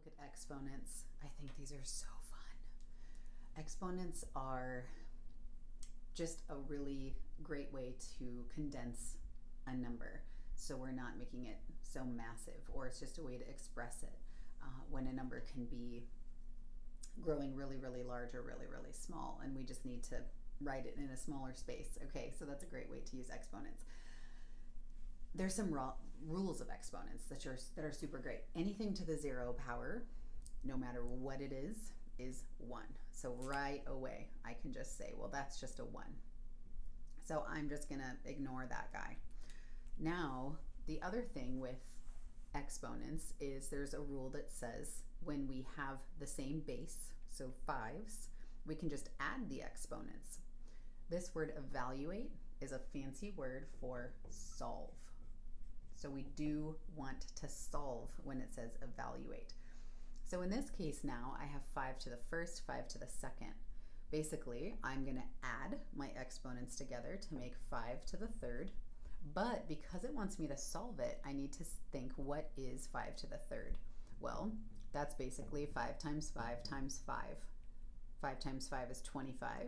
look at exponents, I think these are so fun. Exponents are just a really great way to condense a number, so we're not making it so massive, or it's just a way to express it when a number can be growing really, really large or really, really small, and we just need to write it in a smaller space. Okay, so that's a great way to use exponents. There's some rules of exponents that are super great. Anything to the 0 power, no matter what it is 1. So right away, I can just say, well, that's just a 1. So I'm just going to ignore that guy. Now, the other thing with exponents is there's a rule that says when we have the same base, so 5s, we can just add the exponents. This word evaluate is a fancy word for solve. So we do want to solve when it says evaluate. So in this case now, I have 5 to the first, 5 to the second. Basically, I'm going to add my exponents together to make 5 to the third. But because it wants me to solve it, I need to think, what is 5 to the third? Well, that's basically 5 times 5 times 5. 5 times 5 is 25,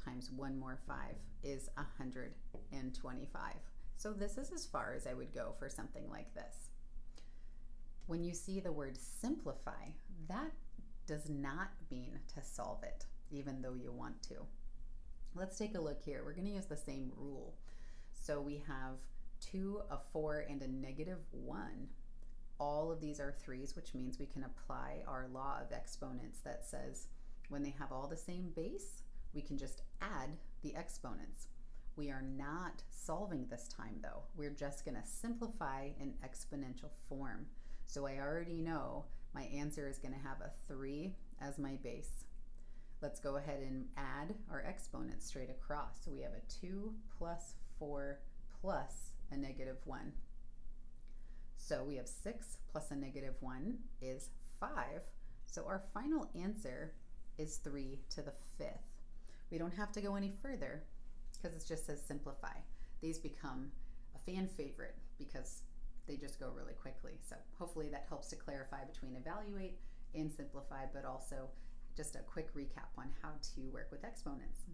times one more 5 is 125. So this is as far as I would go for something like this. When you see the word simplify, that does not mean to solve it, even though you want to. Let's take a look here. We're going to use the same rule. So we have 2, a 4, and a -1. All of these are 3's, which means we can apply our law of exponents that says when they have all the same base, we can just add the exponents. We are not solving this time, though. We're just going to simplify in exponential form. So I already know my answer is going to have a 3 as my base. Let's go ahead and add our exponents straight across. So we have a 2 plus 4 plus a -1. So we have 6 plus a -1 is 5. So our final answer is 3 to the 5th. We don't have to go any further because it just says simplify. These become a fan favorite because they just go really quickly. So hopefully that helps to clarify between evaluate and simplify, but also just a quick recap on how to work with exponents.